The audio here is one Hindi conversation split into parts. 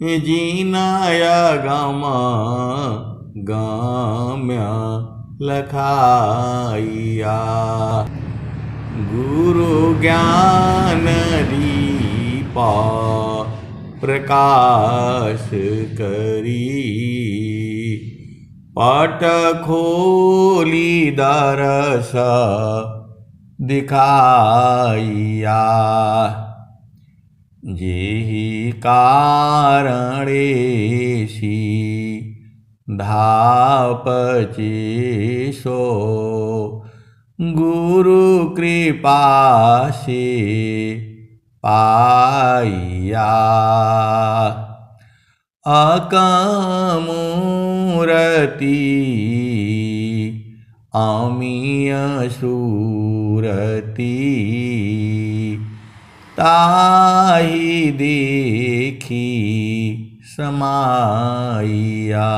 जीनाया गम गम्य लखाइया। गुरु ज्ञान दीप प्रकाश करी, पट खोली दरस दिखाइया। जेहि कारणेसी धापचे सो, गुरु कृपा से पाइया। अकमूरति अमीय सूरति, ताहि देखी समाइया।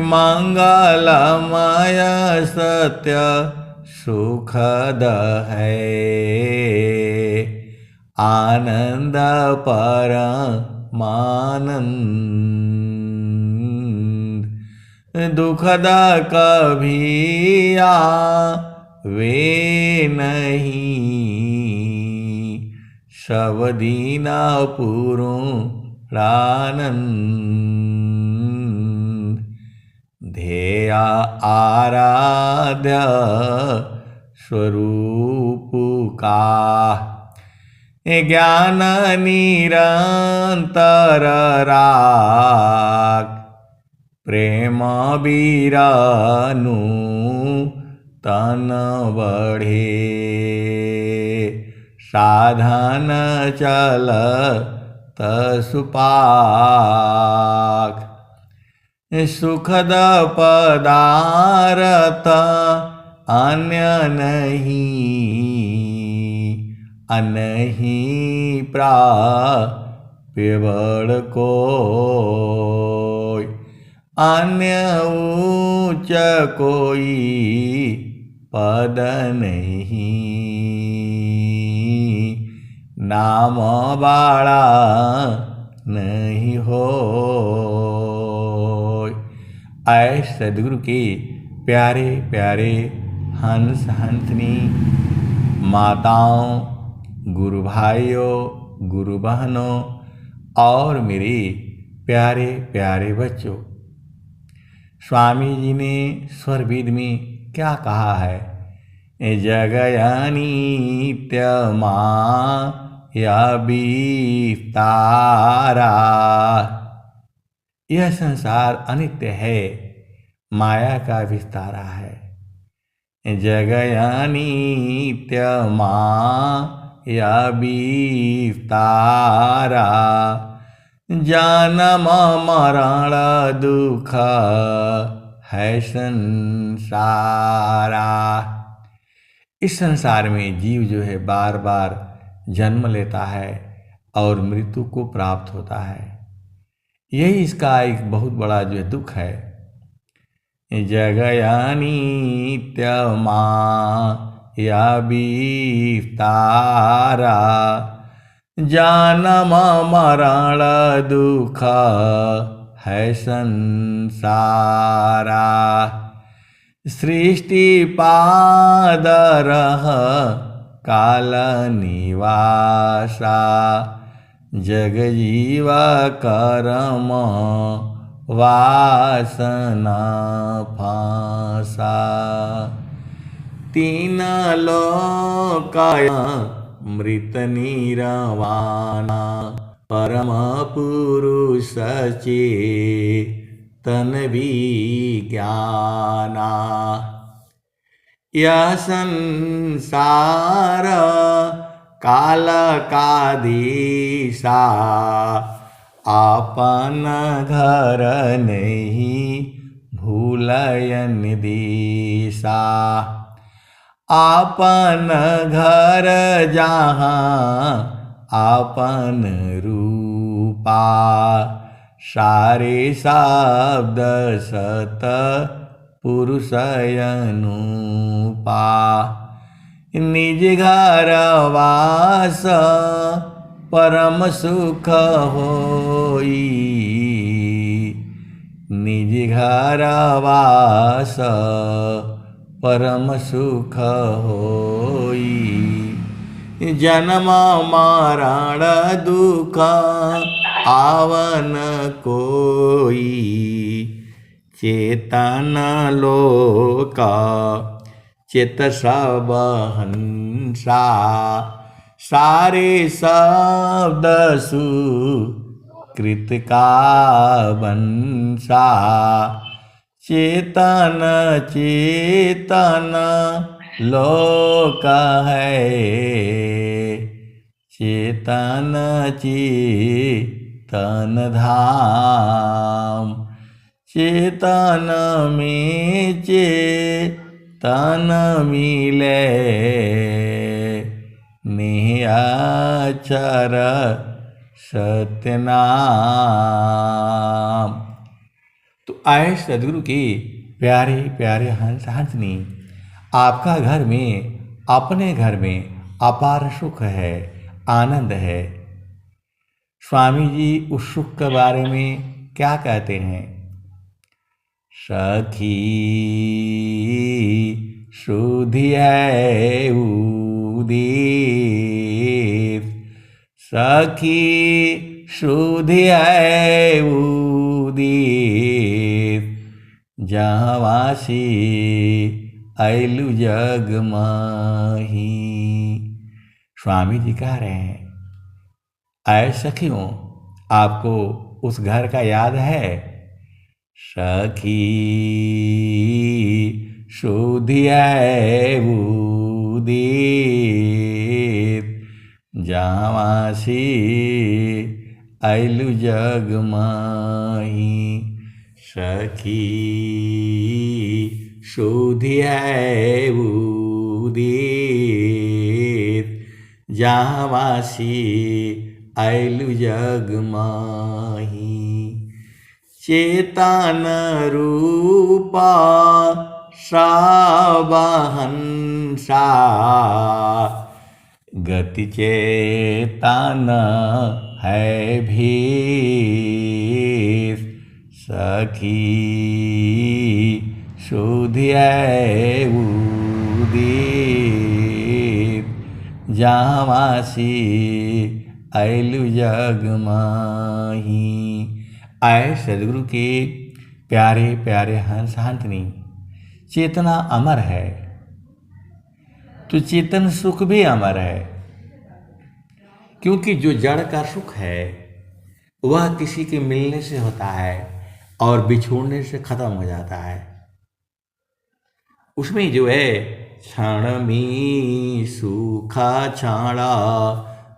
मंगलमय सत्य सुखद है, आनंद परमानंद। दुखद कभी आवे नहीं, सब दीन पूर्णानंद। ध्येय आराध्य स्वरूप का, ज्ञान निरंतर राग। प्रेम बीरानु तन बढ़े, साधन चल सुपाक। सुखद पदारथ अन्य नहीं, अनहि प्राप्य बड़ कोई। अन्य ऊंच कोई पद नहीं, नाम बाड़ा नहीं हो। ऐ सद्गुरु के प्यारे प्यारे हंस हंसनी माताओं, गुरु भाइयों, गुरु बहनों और मेरे प्यारे प्यारे बच्चों, स्वामी जी ने स्वरवेद में क्या कहा है? जगयनित्य माया विस्तारा। यह संसार अनित्य है, माया का विस्तारा है। जगयनित्य माया विस्तारा, जन्म मरण दुख है संसारा। इस संसार में जीव जो है बार बार जन्म लेता है और मृत्यु को प्राप्त होता है। यही इसका एक बहुत बड़ा जो है दुख है। जगयनित्य माया विस्तारा, जन्म मरण दुख है संसारा। सृष्टि पादरह काल निवासा, जग जीव कर्म वासना फांसा। तीन लोकाया मृत निरवाना, परम पुरुष चेतन विज्ञाना। यह संसार काल का दिशा, आपन घर नहीं भूलयन दिशा। आपन घर जहाँ आपन रूपा, सारे शब्द सत पुरुष अनुपा। निज घर वास परम सुख होई, निज घर वास परम सुख होई। जन्म मरण दुख आवन कोई, चेतन लोक चित सब हंसा। सारे शब्द सुकृत का वंशा, चेतन चेतन लोक है, चेतन चेतन धाम। चेतन में चेतन मिले, निहाचर सत्य नाम। तो आए सदगुरु के प्यारे प्यारे हंस हंसनी, आपका घर में, अपने घर में अपार सुख है, आनंद है। स्वामी जी उस सुख के बारे में क्या कहते हैं? सखी सुधि है उदित, सखी सुधि है उदित, जहाँ वासी ऐलु जग माही। स्वामी जी कह रहे हैं, ऐ सखियों, आपको उस घर का याद है? सखी सुधि है उदित, जहाँ वासी ऐलु जग माही। सखी सुधि है उदित, जहाँ वासी ऐलु जग माही। चेतन रूपा साबहंसा, गति चेतन है भीर। सखी सुधि है उदित, जहाँ वासी ऐलु जग माही। आए सदगुरु के प्यारे प्यारे हंस हंसनी, चेतना अमर है तो चेतन सुख भी अमर है, क्योंकि जो जड़ का सुख है वह किसी के मिलने से होता है और बिछोड़ने से खत्म हो जाता है। उसमें जो है क्षण में सुखा छाड़ा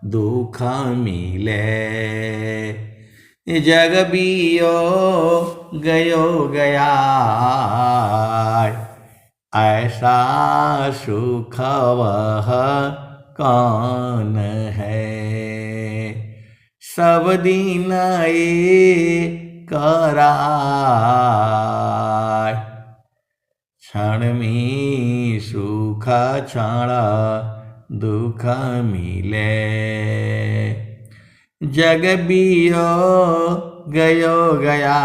दुख मिले, जग बियो गयो गया, ऐसा सुख वह कौन है। सब दिन ये कराय, क्षण में सुख क्षण दुख मिले, जग बियो गयो गया,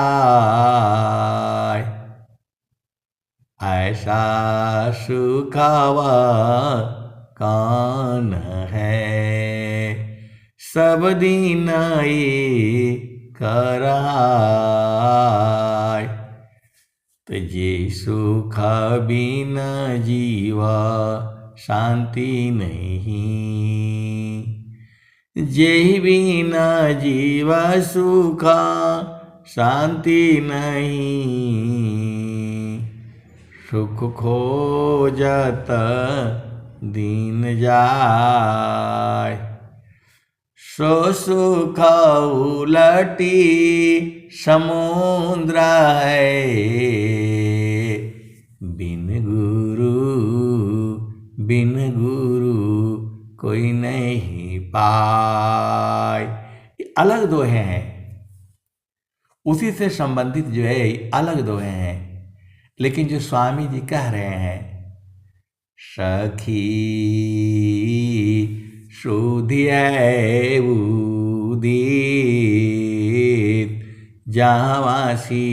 ऐसा सुख वह कौन है। सब दिन ये कराय, तो जे सुख बिना जीवा शांति नहीं, जेहि बिना जीवा सुखा शांति नहीं। सुख खोजत दिन जाय, सो सुख उलटी समुद्र है, बिन गुरु कोई नहीं पाए। ये अलग दोहे हैं, उसी से संबंधित जो है अलग दोहे हैं, लेकिन जो स्वामी जी कह रहे हैं, सखी शुद्धिय उदित जावासी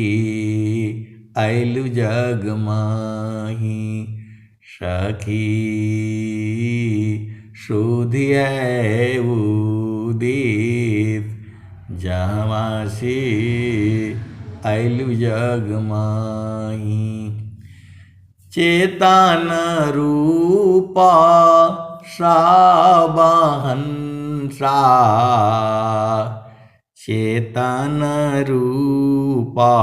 ऐलु जग माही सखी शुद्धिय उदित जावासी ऐलु जग माही चेतन रूपा साबहंसा चेतन रूपा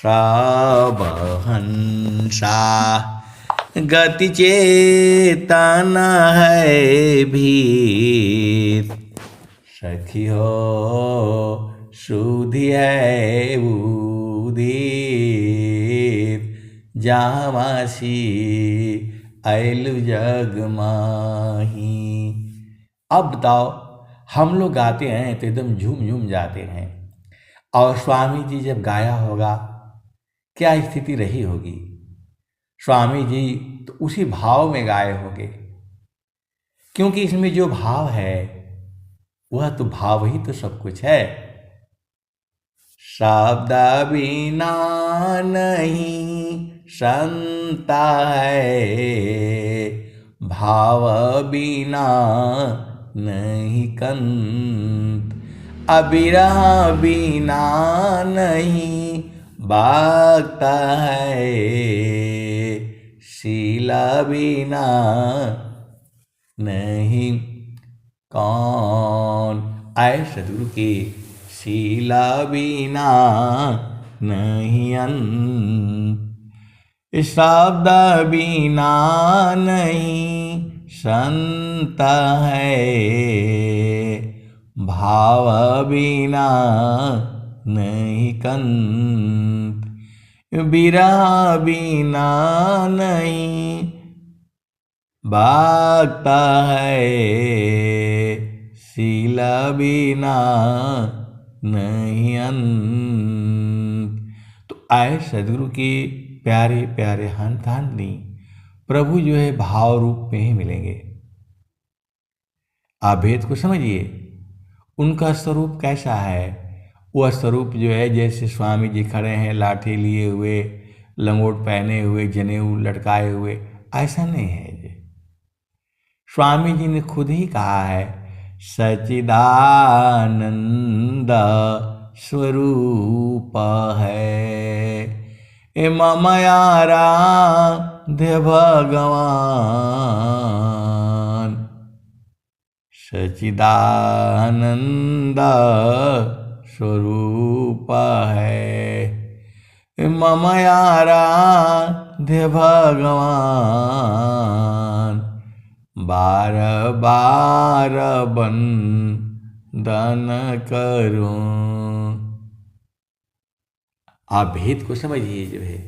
साबहंसा गति चेतन है भीत सखी हो शुद्धि है उदित जावासी ऐलु जग माही। अब बताओ, हम लोग गाते हैं तो एकदम झूम झूम जाते हैं, और स्वामी जी जब गाया होगा क्या स्थिति रही होगी। स्वामी जी तो उसी भाव में गाए होंगे, क्योंकि इसमें जो भाव है वह तो भाव ही तो सब कुछ है। शब्द बिना नहीं संता है, भाव बिना नहीं कंत, अबिरह बिना नहीं बागता है, शीला बिना नहीं कौन। आए सदगुरु के शीला बिना नहीं अंत, शब्द बिना नहीं संत है, भाव बिना नहीं कंत, बिरह बिना नहीं भागता है, शीला बिना नहीं अंत। तो आए सदगुरु के प्यारे प्यारे हंतानी प्रभु जो है भाव रूप में ही मिलेंगे। आप भेद को समझिए, उनका स्वरूप कैसा है। वह स्वरूप जो है जैसे स्वामी जी खड़े हैं लाठी लिए हुए, लंगोट पहने हुए, जनेऊ लटकाए हुए, ऐसा नहीं है। स्वामी जी ने खुद ही कहा है सच्चिदानंद स्वरूप है मम आराध्य भगवान, सच्चिदानंद स्वरूप है मम आराध्य भगवान, बार बार बंदन करूं। आप भेद को समझिए जो है,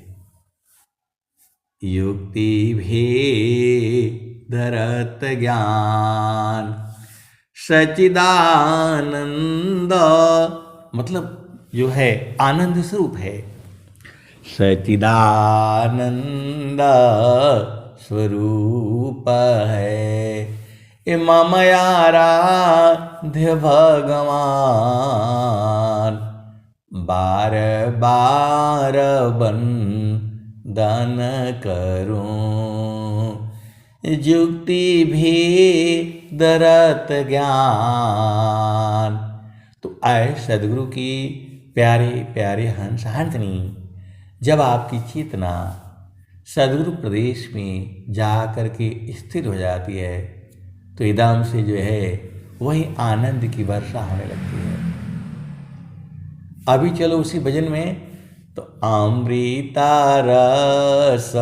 युक्ति भेद धरत ज्ञान, सच्चिदानंद मतलब जो है आनंद स्वरूप है, सच्चिदानंद स्वरूप है मम आराध्य भगवान, बार बार बंदन करूं, युक्ति भी दरत ज्ञान। तो आए सदगुरु की प्यारे प्यारे हंस हंसनी, जब आपकी चेतना सदगुरु प्रदेश में जा कर के स्थिर हो जाती है तो एकदम से जो है वही आनंद की वर्षा होने लगती है। अभी चलो उसी भजन में, तो अमृता रस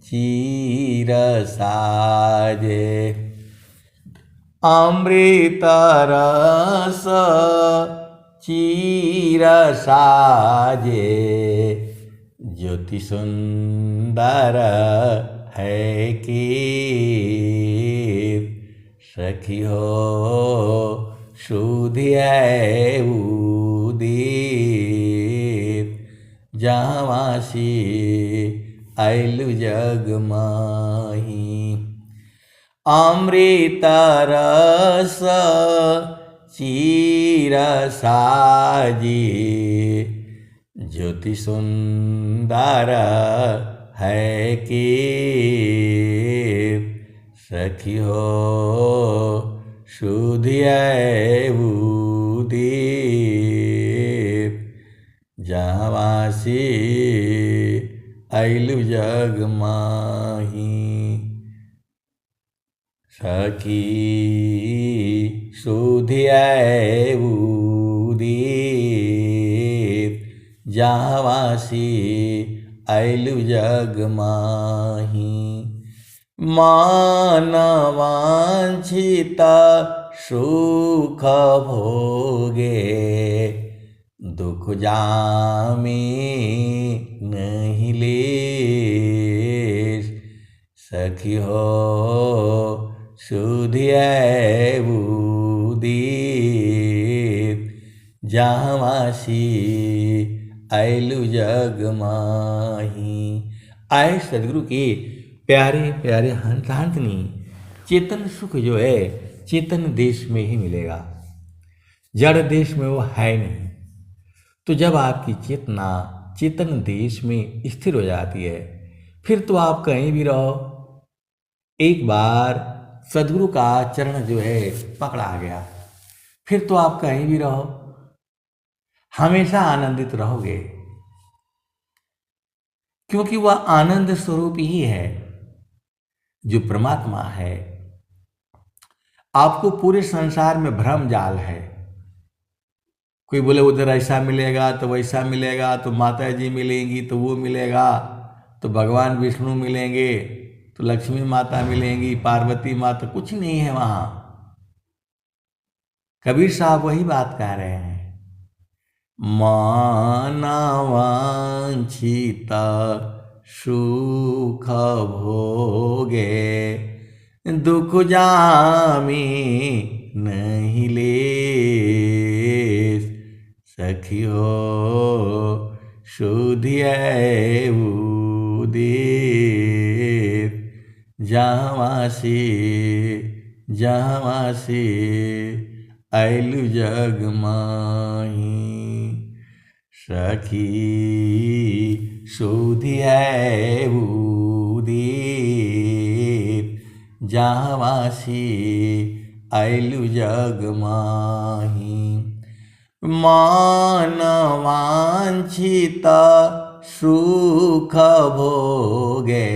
चीर साजे, अमृता रस चीर साजे, ज्योति सुंदर है कि सखी हो शुद्धि है उदित, जावासी ऐलु जग माही। अमृत रस चीर साजी, ज्योति सुंदर है कि सखी हो शुद्धिय उदीप, जहाँवासी अइलु जग माही, सखी शुद्धिय उदीप, जहाँवासी अइलु जग माही। मानवांछित सुख भोगे, दुख जामी नहीं लेस, सखी हो शुद्धिय उदीप, जहाँवासी अइलु जग माही। आए सदगुरु के प्यारे प्यारे हंस हंसनी, चेतन सुख जो है चेतन देश में ही मिलेगा, जड़ देश में वो है नहीं। तो जब आपकी चेतना चेतन देश में स्थिर हो जाती है, फिर तो आप कहीं भी रहो, एक बार सदगुरु का चरण जो है पकड़ा गया, फिर तो आप कहीं भी रहो हमेशा आनंदित रहोगे, क्योंकि वह आनंद स्वरूप ही है जो परमात्मा है। आपको पूरे संसार में भ्रम जाल है, कोई बोले उधर ऐसा मिलेगा तो वैसा मिलेगा, तो माता जी मिलेंगी तो वो मिलेगा, तो भगवान विष्णु मिलेंगे, तो लक्ष्मी माता मिलेंगी, पार्वती माता, कुछ नहीं है वहाँ। कबीर साहब वही बात कह रहे हैं, मानवांछित सुख भोगे, दुख जामी नहीं लेस, सखी हो शुद्धिय उदीप, जहाँवासी जहाँवासी अइलु जग माही, सखी शुद्धिय उदीप, जहाँवासी अइलु जग माही। मानवांछित सुख भोगे,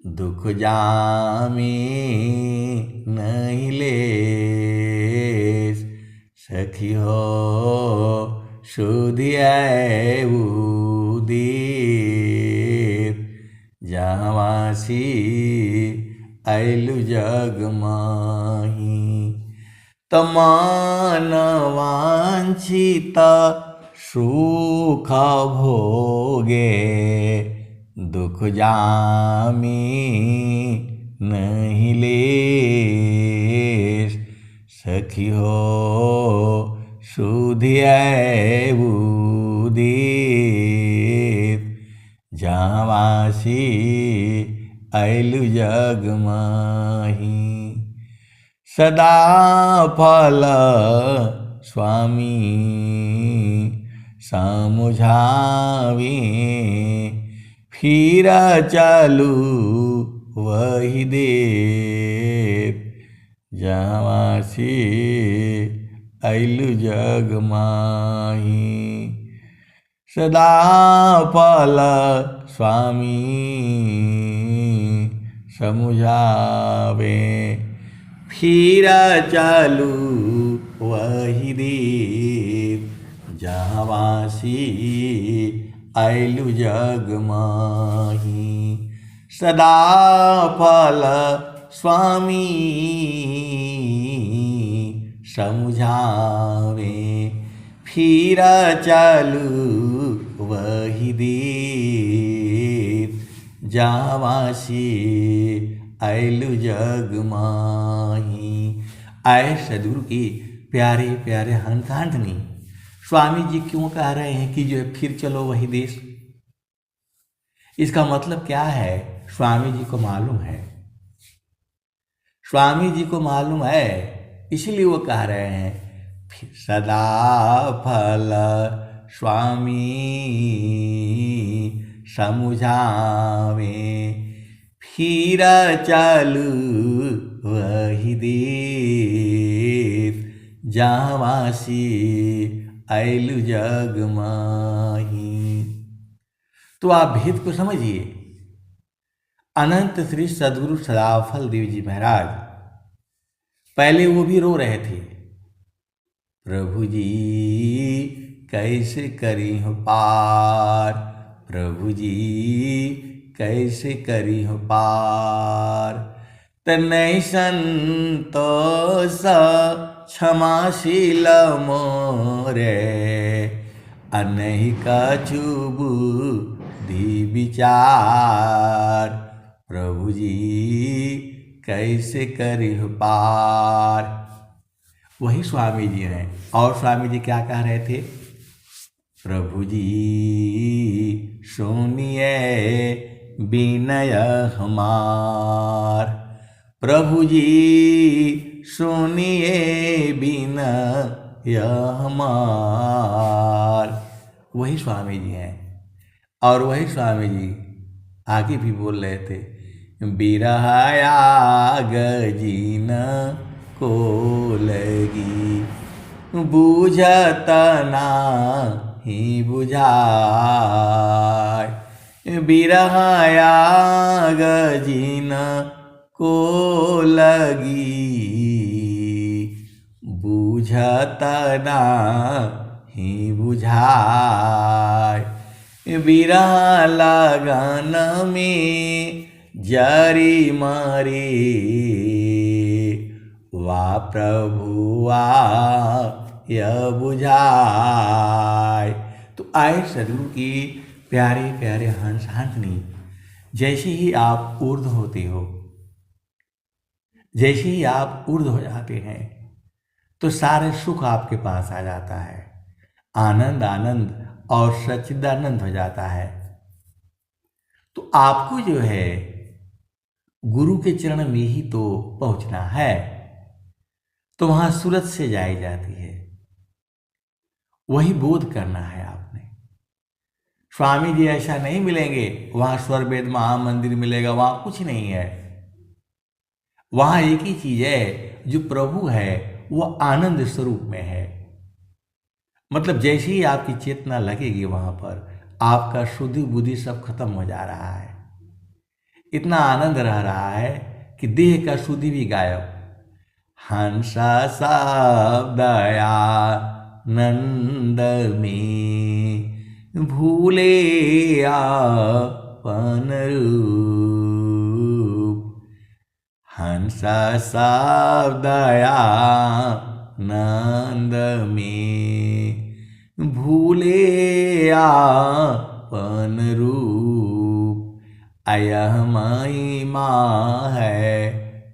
दुख जामी नहीं लेस, सखी हो शुद्धिय उदीप, जहाँवासी अइलु जग माही। मानवांछित सुख भोगे, दुख जामी नहीं लेस, सखी हो शुद्धिय उदीप, जहाँवासी अइलु जग माही। सदा फल स्वामी समझावे, फिर चलू वही देव, जहाँवासी अइलु जग माही। सदा फल स्वामी समझावे, फिर चलू वही देव, जहाँवासी अइलु जग माही। सदा फल स्वामी समझावे, फिर चलू वही देव, जहाँवासी अइलु जग माही। आए सदगुरु की प्यारे प्यारे हंसनी, स्वामी जी क्यों कह रहे हैं कि जो है फिर चलो वही देश? इसका मतलब क्या है? स्वामी जी को मालूम है स्वामी जी को मालूम है, इसलिए वो कह रहे हैं, फिर सदा फल स्वामी समुझावे, फिर चलू वही देश जहाँवासी ऐलु जग माही। तो आप भेद को समझिए। अनंत श्री सद्गुरु सदाफल देव जी महाराज पहले वो भी रो रहे थे, प्रभु जी कैसे करी हो पार, प्रभु जी कैसे करी हो पार, तनय संतोष क्षमाशील मोरे, अनहि कछु दी विचार, प्रभु जी कैसे करी हो पार। वही स्वामी जी हैं। और स्वामी जी क्या कह रहे थे, प्रभु जी सुनिए विनय हमार, प्रभु जी सुनिए विनय हमार। वही स्वामी जी हैं। और वही स्वामी जी आगे भी बोल रहे थे, बिरहाया गजीन को लगी, बूझत नाही बुझाय, बिरहाया गजीन को लगी, बूझत नाही बुझाय, बिरह लगन में जरी मरे, वा प्रभुआ यह बुझाय। तो आए सदगुरु की प्यारे प्यारे हंस हंसनी, जैसे ही आप ऊर्ध्व होते हो, जैसे ही आप ऊर्ध्व हो जाते हैं, तो सारे सुख आपके पास आ जाता है, आनंद आनंद और सच्चिदानंद हो जाता है। तो आपको जो है गुरु के चरण में ही तो पहुंचना है, तो वहां सूरत से जाई जाती है, वही बोध करना है आपने। स्वामी जी ऐसा नहीं मिलेंगे वहां स्वर वेद महामंदिर मिलेगा, वहां कुछ नहीं है। वहां एक ही चीज है, जो प्रभु है वो आनंद स्वरूप में है। मतलब जैसे ही आपकी चेतना लगेगी वहां पर, आपका शुद्धि बुद्धि सब खत्म हो जा रहा है, इतना आनंद रह रहा है कि देह का शुद्धि भी गायब। हंसा दया नंद में भूले आपन रूप, हंसा दया नंद में भूले आपन रूप, अयह महिमा है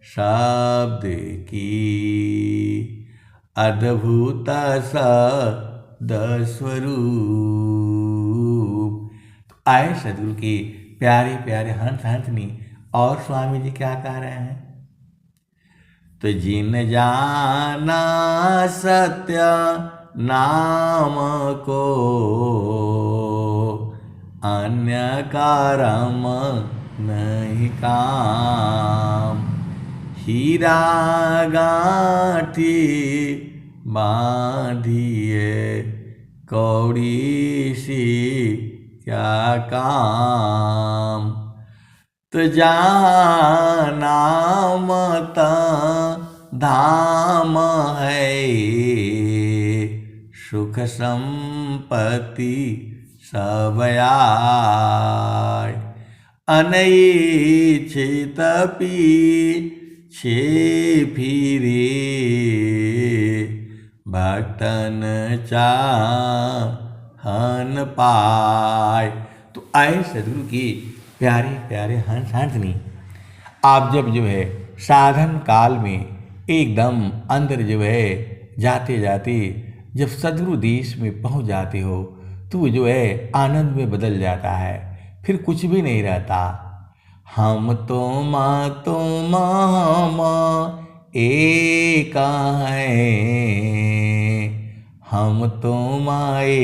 शब्द की, अद्भुत सद स्वरूप। तो आए सदगुरु के प्यारे प्यारे हंस हंसनी। और स्वामी जी क्या कह रहे हैं, तो जिन जाना सत्य नाम को, अन्य कर्म नहीं काम, हीरा गांठी बांधिए कौड़ी सी क्या काम, तो जाना मत धाम है, सुख संपत्ति सब आय, अनैच्छित पीछे फिरे, भक्तन चाहन पाय। तो आए सदगुरु की प्यारे प्यारे हंस हंसनी। आप जब जो है साधन काल में एकदम अंदर जो है जाते जाते जब सदगुरु देश में पहुंच जाते हो, तो जो है आनंद में बदल जाता है, फिर कुछ भी नहीं रहता। हम तुम एक हैं, हम तुम्हारे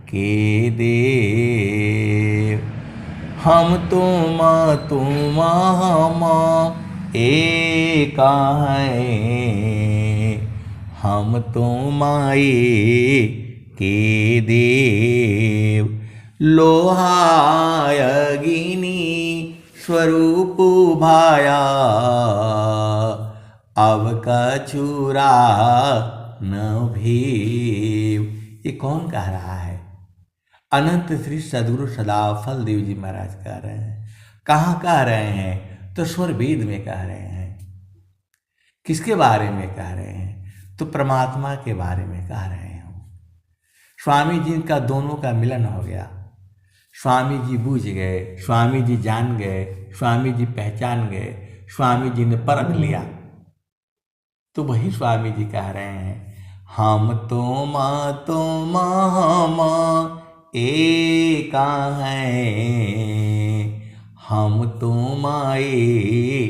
के देव। हम तुम एक हैं, हम तुम्हारे के देव। लोहाय अग्नि स्वरूप भाया, अब कछुरा न भीव। ये कौन कह रहा है? अनंत श्री सद्गुरु सदाफल देव जी महाराज कह रहे हैं। कहाँ कह रहे हैं? तो स्वर वेद में कह रहे हैं। किसके बारे में कह रहे हैं? तो परमात्मा के बारे में कह रहे हैं। स्वामी जी का दोनों का मिलन हो गया। स्वामी जी बूझ गए, स्वामी जी जान गए, स्वामी जी पहचान गए, स्वामी जी ने परख लिया। तो वही स्वामी जी कह रहे हैं, हम तुम हम एक हैं, हम तुम्हारे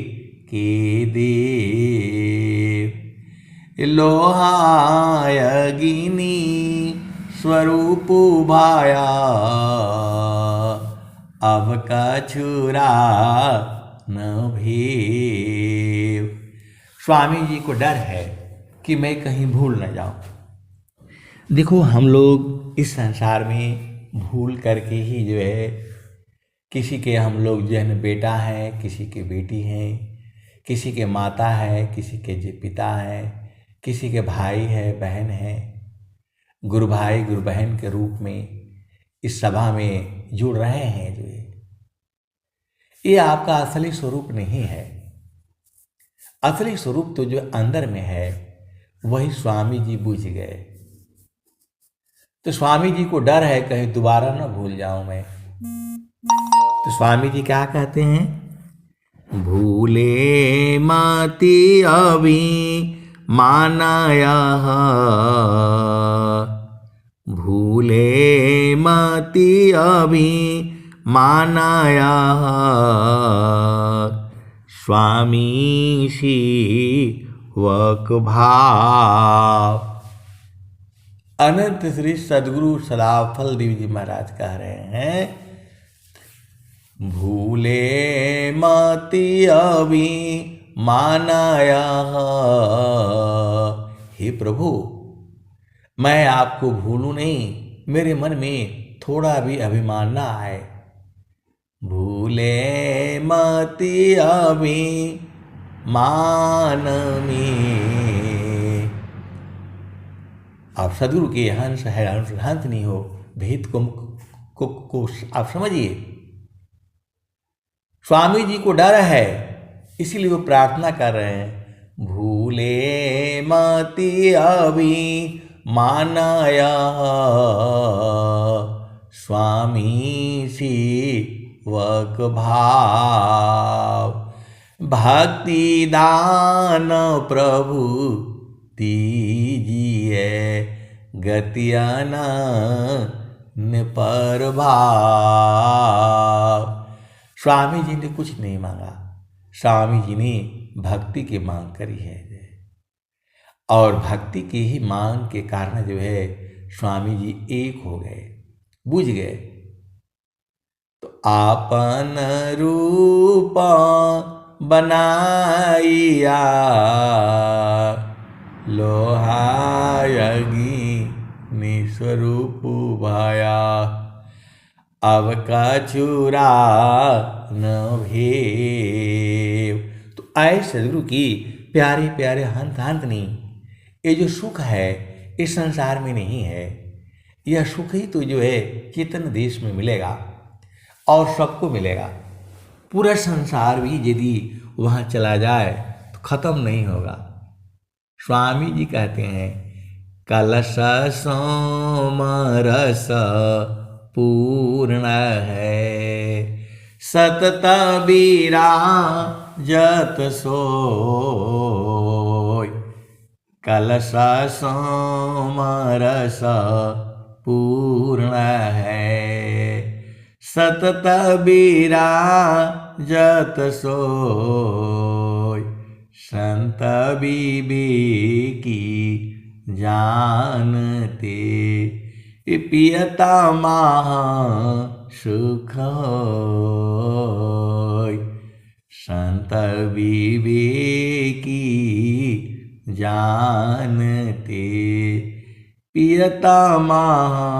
के देव। लोहाय अग्नि स्वरूप भाया, अब कछुरा न भीव। स्वामी जी को डर है कि मैं कहीं भूल न जाऊं। देखो, हम लोग इस संसार में भूल करके ही जो है, किसी के हम लोग जो है बेटा है, किसी के बेटी हैं, किसी के माता है, किसी के पिता है, किसी के भाई है, बहन है, गुरु भाई गुरु बहन के रूप में इस सभा में जुड़ रहे हैं। जो ये आपका असली स्वरूप नहीं है। असली स्वरूप तो जो अंदर में है वही स्वामी जी बूझ गए। तो स्वामी जी को डर है कहीं दोबारा ना भूल जाऊं मैं। तो स्वामी जी क्या कहते हैं? भूले माती अभी मानाया, भूले माती अभी मानाया, स्वामी शिवक भाव। अनंत श्री सद्गुरु सदाफल देव जी महाराज कह रहे हैं, भूले मति अभी मानाया। हे प्रभु, मैं आपको भूलूं नहीं, मेरे मन में थोड़ा भी अभिमान ना आए। भूले मति अभी मान में। आप सदगुरु के हंस है, हंस नहीं हो, भेद को आप समझिए। स्वामी जी को डर है, इसीलिए वो प्रार्थना कर रहे हैं, भूले मति अभी मानाया, स्वामी शिवक भाव। भक्ति दान प्रभु दीजिए, गतियान पर भाव। स्वामी जी ने कुछ नहीं मांगा, स्वामी जी ने भक्ति की मांग करी है। और भक्ति की ही मांग के कारण जो है स्वामी जी एक हो गए, बुझ गए। तो आपन रूप बनाइया, लोहायगी स्वरूप भाया, अब कछुरा न भेव। तो आए सदगुरु की प्यारे प्यारे हंत नहीं, ये जो सुख है इस संसार में नहीं है। यह सुख ही तो जो है चेतन देश में मिलेगा और सबको मिलेगा। पूरा संसार भी यदि वहाँ चला जाए तो खत्म नहीं होगा। स्वामी जी कहते हैं, कलश सोमरस पूर्ण है, सतत विराजत सोय। कलश सोमरस पूर्ण है, सतत विराजत जत सोय संत विवेकी जानते पियता महा सुख होय संत विवेकी जानते पियता महा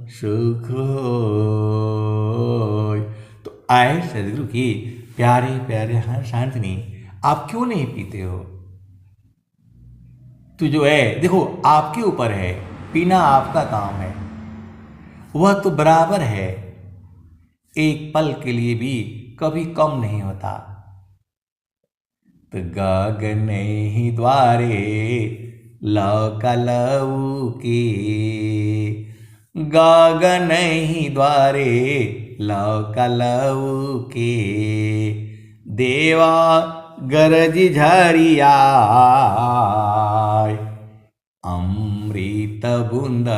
सुख होय। तो आए सदगुरु की प्यारे प्यारे शांतनी, आप क्यों नहीं पीते हो? तो जो है देखो आपके ऊपर है, पीना आपका काम है, वह तो बराबर है, एक पल के लिए भी कभी कम नहीं होता। तो गगन ही द्वारे लौकलऊ के, गगन ही द्वारे लौकलऊ के देवा गरज झरिया अमृत बूंद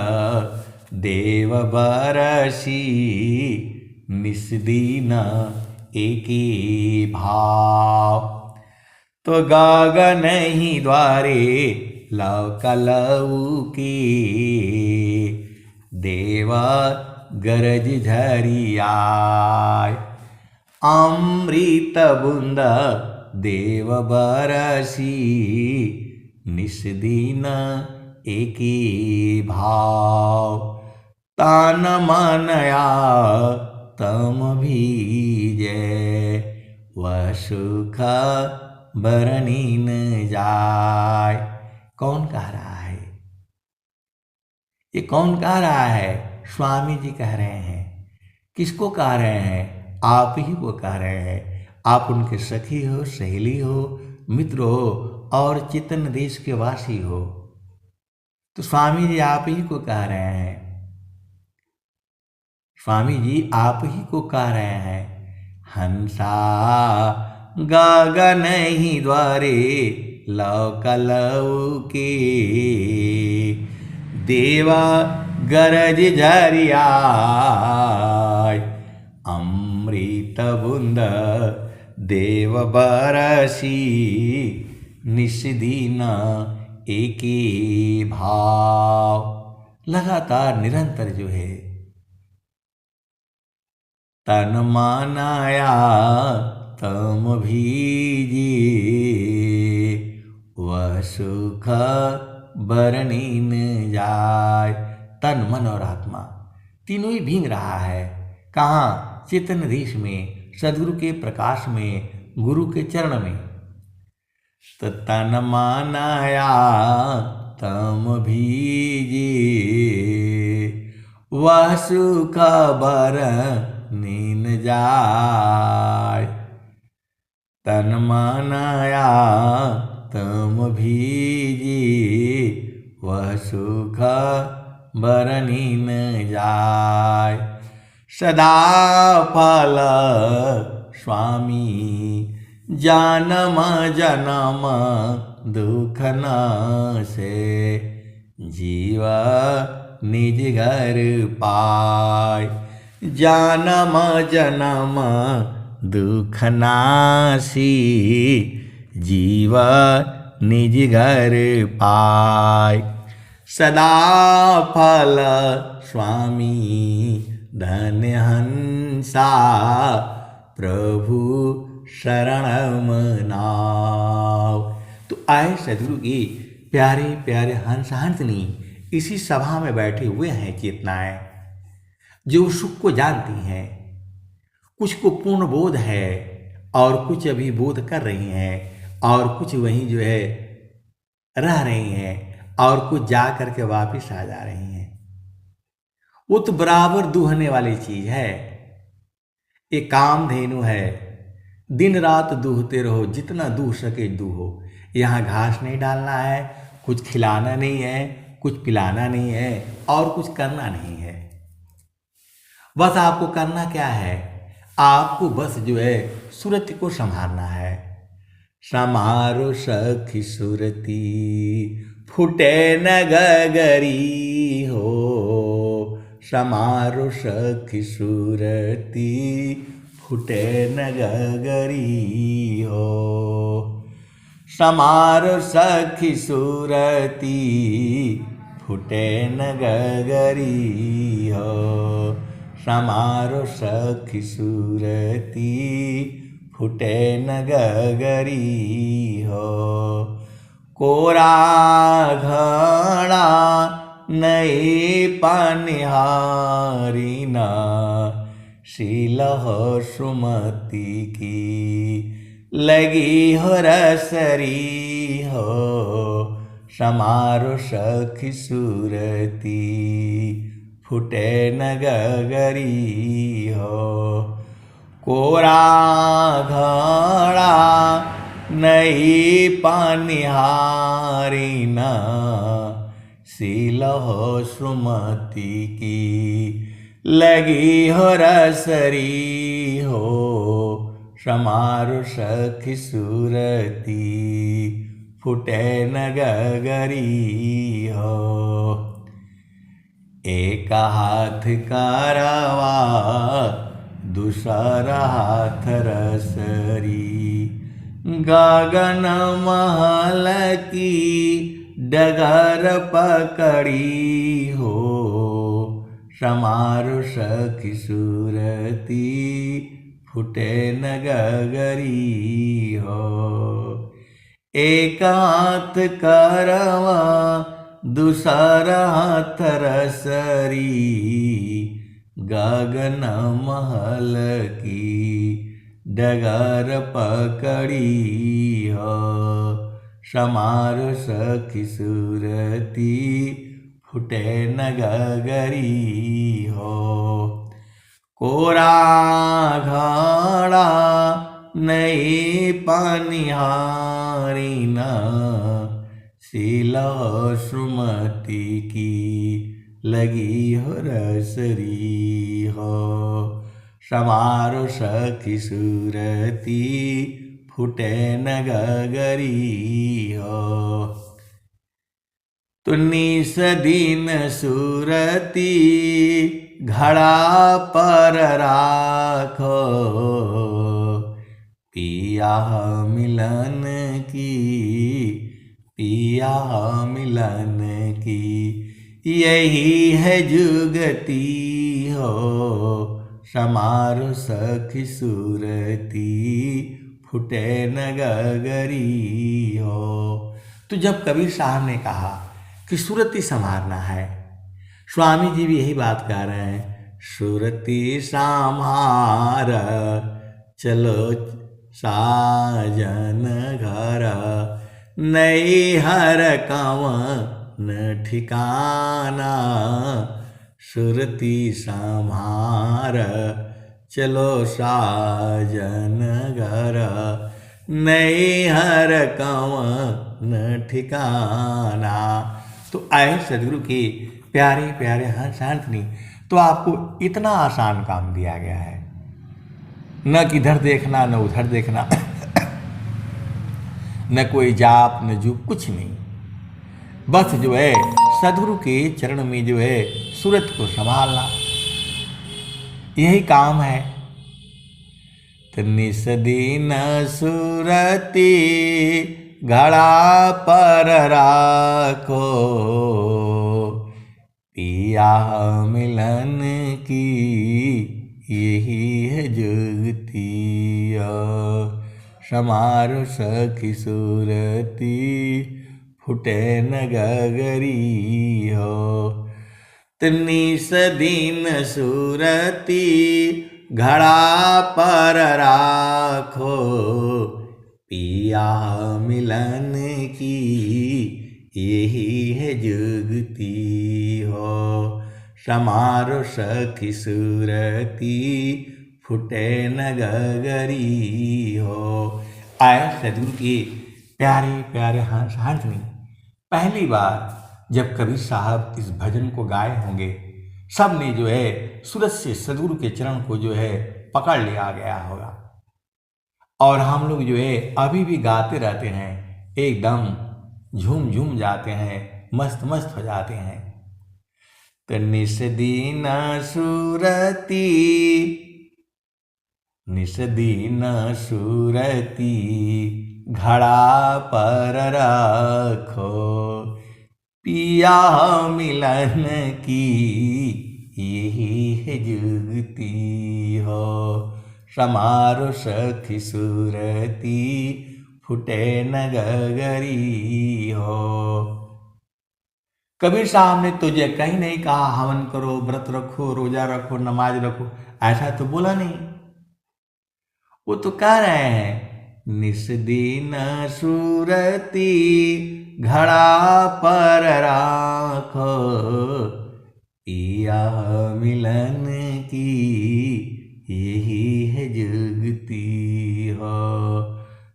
देव बरसी निस्दीन एकी भाव। तो गगन ही द्वारे लौकलऊ की देवा गरज झरियाय अमृत बूंद देव बरसी निस्दीन एकी भाव। तन मनया तम भीजे वह सुख बरनी न जाय। कौन कह रहा है? ये कौन कह रहा है? स्वामी जी कह रहे हैं। किसको कह रहे हैं? आप ही को कह रहे हैं। आप उनके सखी हो, सहेली हो, मित्र हो और चेतन देश के वासी हो। तो स्वामी जी आप ही को कह रहे हैं। स्वामी जी आप ही को कह रहे हैं। हंसा गगन ही द्वारे लौकलऊ के देवा गरज झरिया अमृत बूंद देव बरसी निस्दीन एकी भाव। लगातार निरंतर जो है तन मानाया तम भीजे वह सुख बरनी न जाय। तन मन और आत्मा तीनों ही भींग रहा है। कहाँ? चेतन देश में, सदगुरु के प्रकाश में, गुरु के चरण में। तो तन मानाया तम भीजे वह सुख बरनी न जाय। तन मानाया तम भीजे वह सुख बरनी न जाय। सदा फल स्वामी जन्म जन्म दुख न से जीव निज घर पाय। जन्म जन्म दुख नासी जीव निज घर पाय। सदा फल स्वामी धन हंसा प्रभु शरणम नाव। तो आए सदगुरु की प्यारे प्यारे हंस हंसनी इसी सभा में बैठे हुए हैं चेतनाएं जो सुख को जानती हैं। कुछ को पूर्ण बोध है और कुछ अभी बोध कर रही हैं और कुछ वहीं जो है रह रही हैं और कुछ जा करके वापिस आ जा रही हैं। वो तो बराबर दूहने वाली चीज है। एक कामधेनु है, दिन रात दूहते रहो, जितना दूह सके दूहो। यहाँ घास नहीं डालना है, कुछ खिलाना नहीं है, कुछ पिलाना नहीं है और कुछ करना नहीं है। बस आपको करना क्या है? आपको बस जो है सूरत को संभालना है। समारो सखी सुरती फुटे न गगरी हो। समारो सखी सुरती फूटे न गगरी हो। समारो सखी सूरती फूटे न गगरी हो। समारो सखी सूरती फूटे न गगरी हो। कोरा घड़ा नई पानिहारी ना शील हो सुमति की लगी हो रसरी हो। समारो सखी सूरती फूटे न गगरी हो। कोरा घड़ा नई पानिहारी ना शील हो सुमति की लगी हो रसरी हो। समारो सखी सूरती फूटे न गगरी हो। एक हाथ करवा दूसरा हाथ रसरी। गगन महल की डगर पकड़ी हो। समारो सखी सूरती फूटे न गगरी हो। एक हाथ करवा दूसरा हाथ रसरी। गगन महल की डगर पकड़ी हो। समारो सखी सूरती फूटे न गगरी हो। कोरा घड़ा नई पानिहारी ना शील सुमति की लगी हो रसरी हो। समारो सखी सूरती फूटे न गगरी हो। तुन्नी सदीन सूरती घड़ा पर राखो। पिया मिलन की पिया मिलन की यही है जुगती हो। समारो सखी सूरती फूटे न गगरी हो। तो जब कबीर साहब ने कहा कि सूरती संवारना है, स्वामी जी भी यही बात कह रहे हैं, सूरती संभार चलो साजन घर। नई हर कवन ठिकाना। सूरती संभार चलो साजन घर। नई हर कवन ठिकाना। तो आए सदगुरु के प्यारे प्यारे हंस हंसनी, तो आपको इतना आसान काम दिया गया है, न किधर देखना न उधर देखना, न कोई जाप न जूप, कुछ नहीं। बस जो है सदगुरु के चरण में जो है सूरत को संभालना, यही काम है। निस दिन सूरती घड़ा पर राखो। पिया मिलन की यही है जुगती। समारो सखी सूरती फूटे न गगरी हो। निस दिन सूरती घड़ा पर राखो। पिया मिलन की यही है जुगती हो। समारो सखी सूरती फूटे न गगरी हो। आए सदगुरु के प्यारे प्यारे हंस हंसनी, पहली बार जब कबीर साहब इस भजन को गाए होंगे, सब ने जो है सूरत से सदगुरु के चरण को जो है पकड़ लिया गया होगा। और हम लोग जो है अभी भी गाते रहते हैं, एकदम झूम झूम जाते हैं, मस्त मस्त हो जाते हैं। तो निस दिन सूरती निस दिन सुरती घड़ा पर रखो, पिया मिलन की यही है जुगती हो। समारो सखी सुरती फुटे न गगरी हो। कबीर साहब ने तुझे कहीं नहीं कहा हवन करो, व्रत रखो, रोजा रखो, नमाज रखो, ऐसा तो बोला नहीं। वो तो कह रहे हैं निस दिन सुरती घड़ा पर राखो, पिया मिलन की यही है जुगती हो।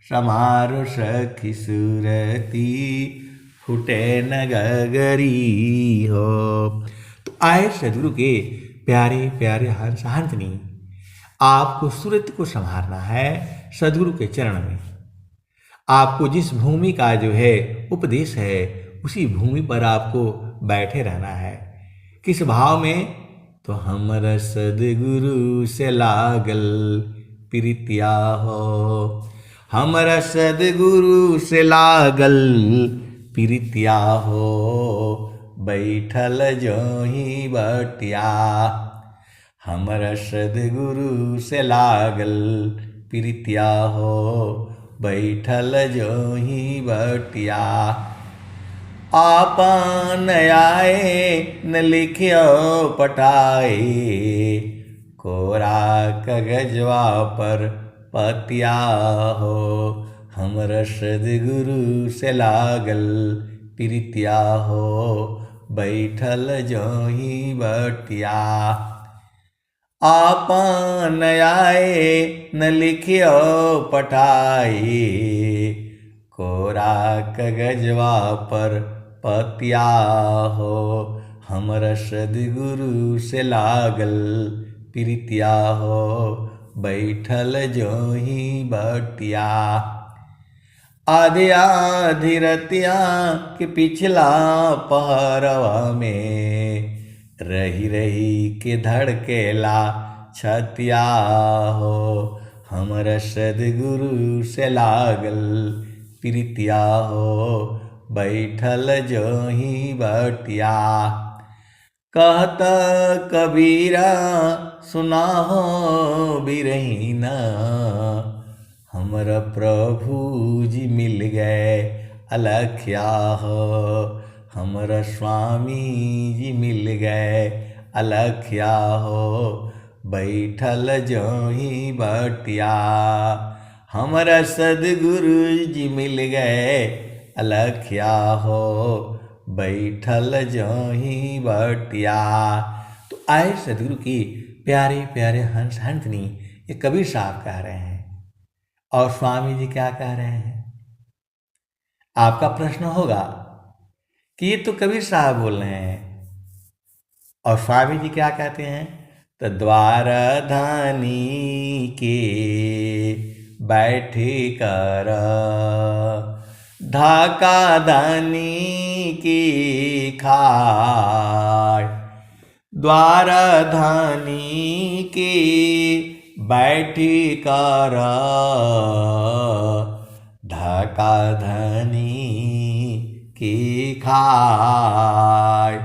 समारो सखी सुरती फुटे न गगरी हो। तो आए सदगुरु के प्यारे प्यारे हंस हंसनी, आपको सूरत को संभालना है सदगुरु के चरण में। आपको जिस भूमि का जो है उपदेश है उसी भूमि पर आपको बैठे रहना है। किस भाव में? तो हमर सदगुरु से लागल प्रीतिया हो, हमर सदगुरु से लागल प्रीतिया हो, बैठल जोही बटिया। हमर सदगुरु से लागल प्रीतिया हो, बैठल जोही बटिया। आपन आए न लिखियो पटाए, कोरा कागजवा पर पतिया हो। हमर सदगुरु से लागल प्रीतिया हो, बैठल जोही बटिया। आपन आए न लिखियो पठाई, कोरा कागजवा पर पतिया हो। हमर सदगुरु से लागल प्रीतिया हो, बैठल जोही बटिया। आधी आधी रतिया के पिछला पहरवा में, रही रही के धड़केला छतिया हो। हमर सदगुरु से लागल प्रीतिया हो, बैठल जोही बटिया। कहत कबीरा सुना हो बिरहीना, हमर प्रभु जी मिल गए अलख्या हो। हमर स्वामी जी मिल गए अलख्या हो, बैठल जोही बटिया। हमर सदगुरु जी मिल गए अलख्या हो, बैठल जोही बटिया। तो आए सदगुरु की प्यारे प्यारे हंस हंसनी, ये कबीर साहब कह रहे हैं। और स्वामी जी क्या कह रहे हैं? आपका प्रश्न होगा कि ये तो कबीर साहब बोल रहे हैं और स्वामी जी क्या कहते हैं? तो द्वार धानी के बैठे कर, धाका धानी की खाय। द्वार धानी की बैठी कर, धाका धानी की खाय।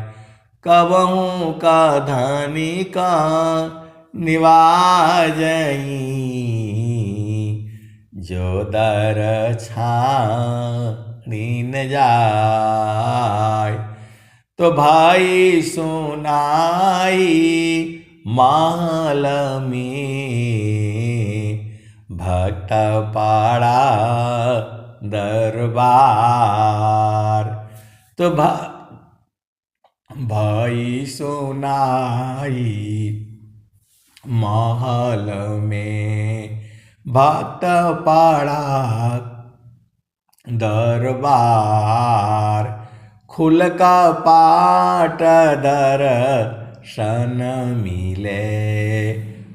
कबहू का धनी का निवाजई, जो दर छानी न जाय। तो भाई सुनाई महल में, भक्त पाड़ा दरबार। तो भाई सुनाई महल में, भक्त पाड़ा दरबार। खुल का पाट दर्शन मिले,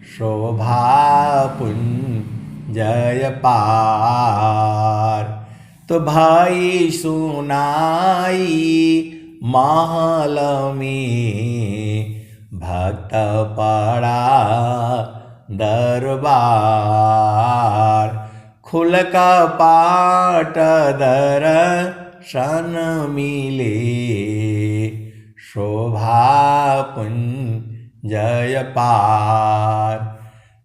शोभा पुंजय पार। तो भाई सुनाई महल में, भक्त पड़ा दरबार। खुल कपाट दर्शन मिले, शोभा पुंजय पार।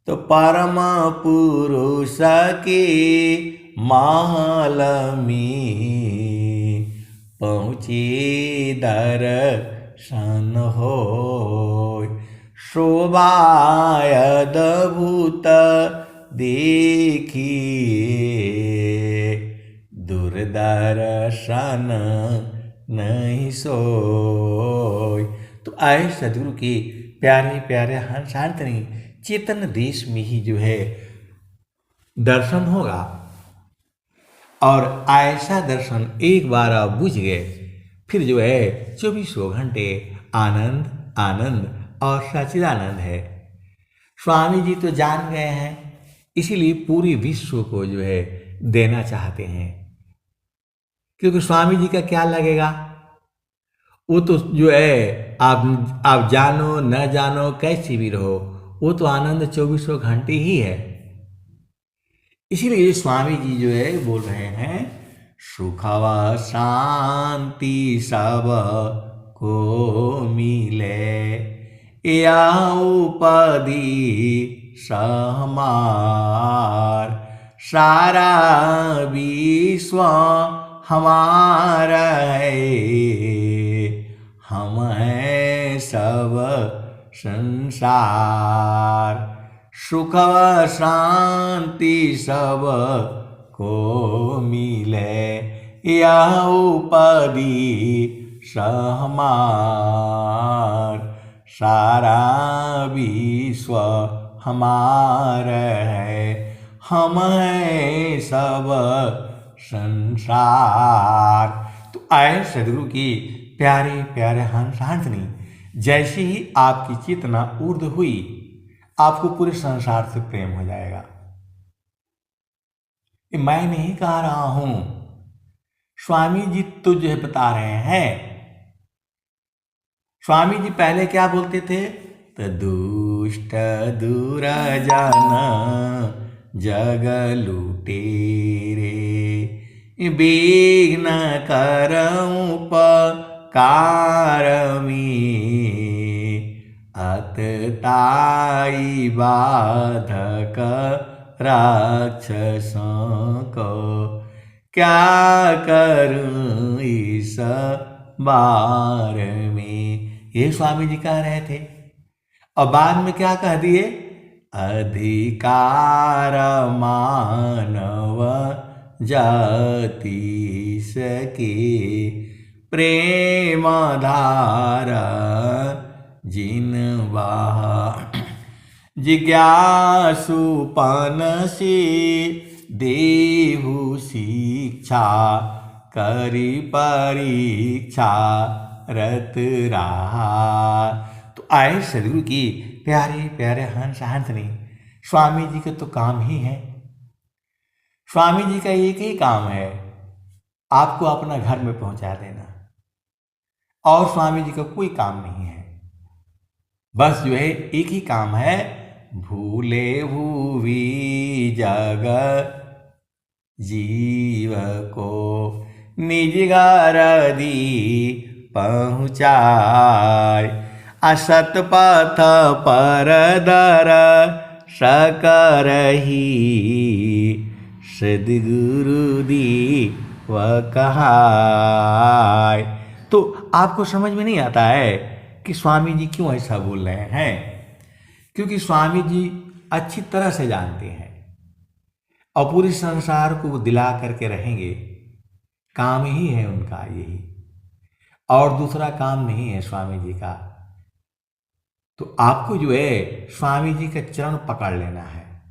तो परम पुरुष के महल में पहुँचे दर्शन होय। शोभा अद्भुत देखिए, दूरदर्शन नहीं सोय। तो आए सदगुरु के प्यारे प्यारे हंसार्थिनी चेतन देश में ही जो है दर्शन होगा। और ऐसा दर्शन एक बार आप बुझ गए, फिर जो है 24 घंटे आनंद आनंद और सच्चिदानंद है। स्वामी जी तो जान गए हैं, इसीलिए पूरे विश्व को जो है देना चाहते हैं। क्योंकि स्वामी जी का क्या लगेगा, वो तो जो है आप जानो न जानो कैसे भी रहो, वो तो आनंद 24 घंटे ही है। इसीलिए स्वामी जी जो है बोल रहे हैं, सुख व शांति सब को मिले, या उपदी सहमार। सारा विश्व हमारा है, हम हैं सब संसार। सुख व शांति सब को मिले, यह उपदी सहमार। सारा विश्व हमारा है, हम हैं सब संसार। तो आए सदगुरु की प्यारे प्यारे हंसार्थिनी, जैसे ही आपकी चेतना ऊर्ध हुई, आपको पूरे संसार से प्रेम हो जाएगा। ये मैं नहीं कह रहा हूं, स्वामी जी तो जो है बता रहे हैं। स्वामी जी पहले क्या बोलते थे, तो दुष्ट दुराजन जग लुटेरे, विघ्न करऊं पकार में, अतताई बाधक राक्षसों को, क्या करूं इस बार में। ये स्वामी जी कह रहे थे। और बाद में क्या कह दिए, अधिकार मानव जाति सके, प्रेम धारा जिनवाहा। जिज्ञासुपन से देहु शिक्षा, करी परीक्षा रत रहा। तो आए सदगुरु की प्यारे प्यारे हंसार्थिनी, स्वामी जी का तो काम ही है। स्वामी जी का एक ही काम है, आपको अपना घर में पहुंचा देना, और स्वामी जी का कोई काम नहीं है। बस जो है एक ही काम है, भूले भूवि जग जीव को, निज घर दी पहुँचाए। असत पथ पर दर सकरही, सद्गुरु दी व कहाय। तो आपको समझ में नहीं आता है कि स्वामी जी क्यों ऐसा बोल रहे हैं, क्योंकि स्वामी जी अच्छी तरह से जानते हैं और पूरे संसार को वो दिला करके रहेंगे। काम ही है उनका यही, और दूसरा काम नहीं है स्वामी जी का। तो आपको जो है स्वामी जी का चरण पकड़ लेना है।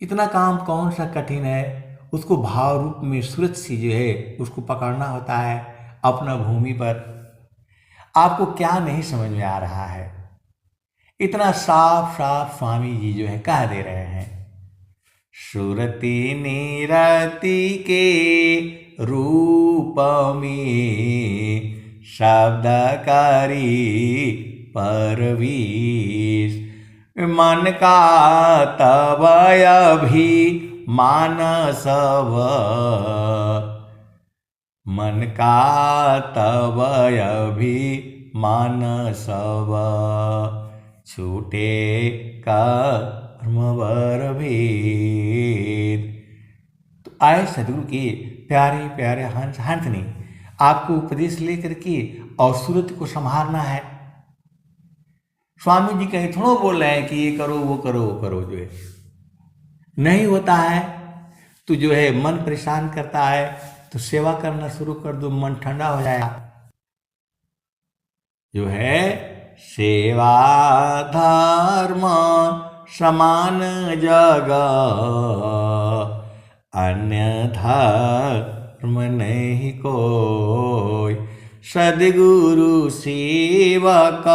इतना काम कौन सा कठिन है, उसको भाव रूप में सूरज से जो है उसको पकड़ना होता है अपना भूमि पर। आपको क्या नहीं समझ में आ रहा है, इतना साफ साफ स्वामी जी जो है कह दे रहे हैं। सुरति निरति के रूप में, शब्दकारी परवीश, मन का तब अभी मानसव, मन का तब अभी मानसव, छूटे कर्मवर भेद। तो आए सदगुरु के प्यारे प्यारे हंस हंस ने आपको उपदेश लेकर के और सूरत को संभालना है। स्वामी जी कहीं थोड़ा बोल रहे हैं कि ये करो वो करो वो करो, जो है नहीं होता है तो जो है मन परेशान करता है, तो सेवा करना शुरू कर दो, मन ठंडा हो जाएगा। जो है सेवा धर्म समान जगह, अन्य धर्म नहीं कोई, सदगुरु सेवक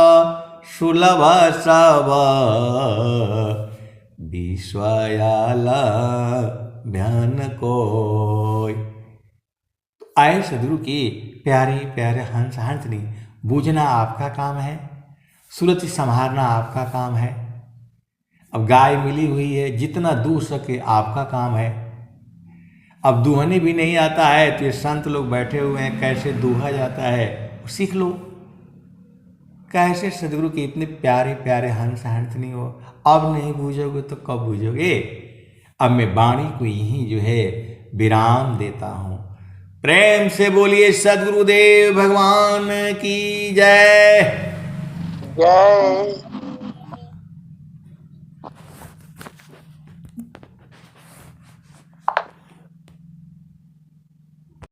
सुलभ सब, विश्वयाल ध्यान कोई। आए सदगुरु के प्यारे प्यारे हंस हंस ने बूझना आपका काम है, सूरत संभालना आपका काम है। अब गाय मिली हुई है, जितना दूह सके आपका काम है। अब दूहने भी नहीं आता है तो ये संत लोग बैठे हुए हैं, कैसे दूहा जाता है सीख लो। कैसे सदगुरु के इतने प्यारे प्यारे हंस हंस नहीं हो, अब नहीं बूझोगे तो कब बूझोगे। अब मैं वाणी को यहीं जो है विराम देता हूँ। प्रेम से बोलिए सदगुरुदेव भगवान की जय। जय।